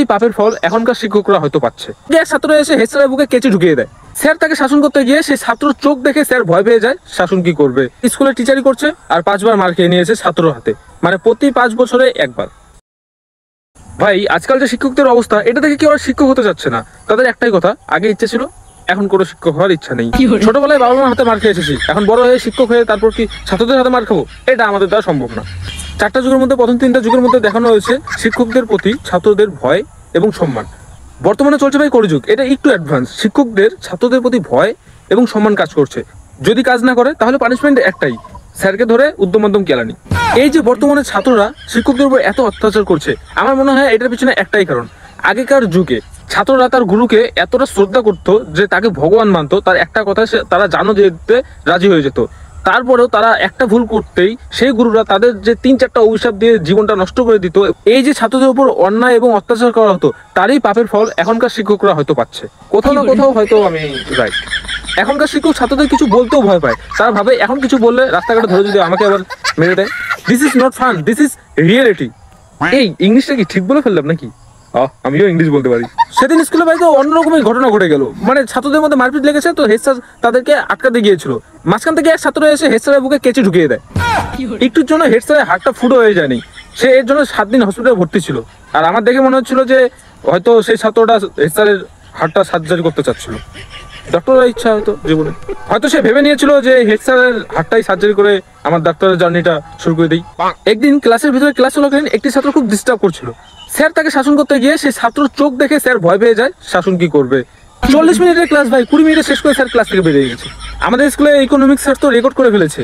তারই পাপের ফল এখনকার শিক্ষকরা হয়তো পাচ্ছে। এক ছাত্র এসে হেড স্যারের বুকে কেচি ঢুকিয়ে দেয়। স্যার তাকে শাসন করতে গিয়ে সেই ছাত্র চোখ দেখে স্যার ভয় পেয়ে যায়। শাসন কি করবে, স্কুলে টিচারই করছে আর 5 বার মার খেয়ে নিয়েছে ছাত্র হাতে, মানে প্রতি 5 বছরে একবার। ভাই আজকাল যে শিক্ষকদের অবস্থা, এটা দেখে কি ওরা শিক্ষক হতে যাচ্ছে না। তাদের একটাই কথা, আগে ইচ্ছে ছিল, এখন কোনো শিক্ষক হওয়ার ইচ্ছা নেই। ছোটবেলায় বাবা মার হাতে মার খেয়ে এসেছি, এখন বড় হয়ে শিক্ষক হয়ে তারপর কি ছাত্রদের হাতে মার খাবো? এটা আমাদের দ্বারা সম্ভব না। 4টা যুগের মধ্যে প্রথম 3টা যুগের মধ্যে দেখানো হয়েছে শিক্ষকদের প্রতি ছাত্রদের ভয় এবং সম্মান। বর্তমানে চলছে ভাই কলিযুগ, এটা একটু অ্যাডভান্স। শিক্ষকদের ছাত্রদের প্রতি ভয় এবং সম্মান কাজ করছে। যদি কাজ না করে তাহলে পানিশমেন্ট একটাই, স্যারকে ধরে উদ্যমদম কেলানি। এই যে বর্তমানে ছাত্ররা শিক্ষকদের উপর এত অত্যাচার করছে, আমার মনে হয় এটার পিছনে একটাই কারণ। আগেকার যুগে ছাত্ররা তার গুরুকে এতটা শ্রদ্ধা করত যে তাকে ভগবান মানত, তার একটা কথা তারা জানো যেতে রাজি হয়ে যেত। তারপরেও তারা একটা ভুল করতেই সেই গুরুরা তাদের যে 3-4টা অভিশাপ দিয়ে জীবনটা নষ্ট করে দিত। এই যে ছাত্রদের উপর অন্যায় এবং অত্যাচার করা হতো, তারই পাপের ফল এখনকার শিক্ষকরা হয়তো পাচ্ছে। কোথাও না কোথাও হয়তো আমি রাইট। এখনকার শিক্ষক ছাত্রদের কিছু বলতেও ভয় পায়। তারা ভাবে এখন কিছু বললে রাস্তাঘাটে ধরে যদি আমাকে আবার মেরে দেয়। This is not fun, this is reality. এই ইংলিশটা কি ঠিক বলে ফেললাম নাকি? আমিও ইংলিশ বলতে পারি। সেদিন স্কুলে বাড়িতে অন্যরকমের ঘটনা ঘটে গেল। মানে ছাত্রদের মধ্যে মারপিট লেগেছে, তো হেড স্যার তাদেরকে আটকাতে গিয়েছিল। মাঝখান থেকে এক ছাত্র এসে হেড স্যারের বুকে কেচি ঢুকিয়ে দেয়। একটুর জন্য হেড স্যারের হাতটা ফুটো হয়ে যায়নি। সে এর জন্য 7 দিন হসপিটালে ভর্তি ছিল। আর আমার দেখে মনে হচ্ছিল যে হয়তো সেই ছাত্রটা হেড স্যারের হাতটা সার্জারি করতে চাচ্ছিল। ডক্টরের ইচ্ছা হয়তো জীবনে, হয়তো সে ভেবে নিয়েছিল যে হেড স্যারের হাতটাই সার্জারি করে আমার ডাক্তারের জার্নিটা শুরু করে দিই। একদিন ক্লাসের ভিতরে ক্লাস চলাকালীন একটি ছাত্র খুব ডিস্টার্ব করছিল। স্যার তাকে শাসন করতে গিয়ে সেই ছাত্র চোখ দেখে স্যার ভয় পেয়ে যায়। শাসন কি করবে? 40 মিনিটের ক্লাস ভাই 20 মিনিটে শেষ করে স্যার ক্লাস থেকে বেরিয়ে গেছে। আমাদের স্কুলে ইকোনমিক্স স্যার তো রেকর্ড করে ফেলেছে।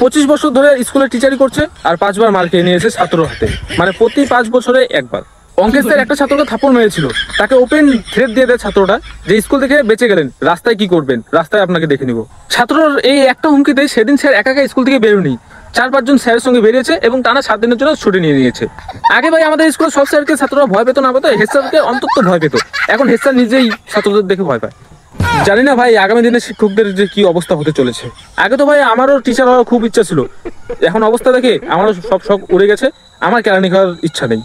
25 বছর ধরে স্কুলে টিচারই করছে আর 5 বার মার খেয়ে নিয়েছে ছাত্র হাতে, মানে প্রতি 5 বছরে একবার। অঙ্কের স্যার একটা ছাত্রকে থাপ্পড় মেরেছিল। তাকে ওপেন থ্রেট দিয়ে দেয় ছাত্রটা যে স্কুল থেকে বেঁচে গেলেন, রাস্তায় কি করবেন, রাস্তায় আপনাকে দেখে নিব। ছাত্রর এই একটা হুমকিতে সেদিন স্যার একা স্কুল থেকে বেরোনি, 4-5 জন স্যারের সঙ্গে বেরিয়েছে এবং টানা 7 দিনের জন্য ছুটি নিয়ে নিয়েছে। আগে ভাই আমাদের স্কুলে সব স্যারকে ছাত্ররা ভয় পেত না, হেড স্যারকে অন্তত ভয় পেত। এখন হেড স্যার নিজেই ছাত্রদের দেখে ভয় পায়। জানি না ভাই আগামী দিনে শিক্ষকদের যে কি অবস্থা হতে চলেছে। আগে তো ভাই আমারও টিচার হওয়ার খুব ইচ্ছা ছিল, এখন অবস্থা দেখে আমারও সব শখ উড়ে গেছে। আমার কেরানি খাওয়ার ইচ্ছা নেই।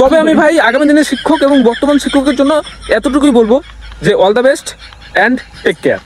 তবে আমি ভাই আগামী দিনের শিক্ষক এবং বর্তমান শিক্ষকের জন্য এতটুকুই বলবো যে all the best and take care.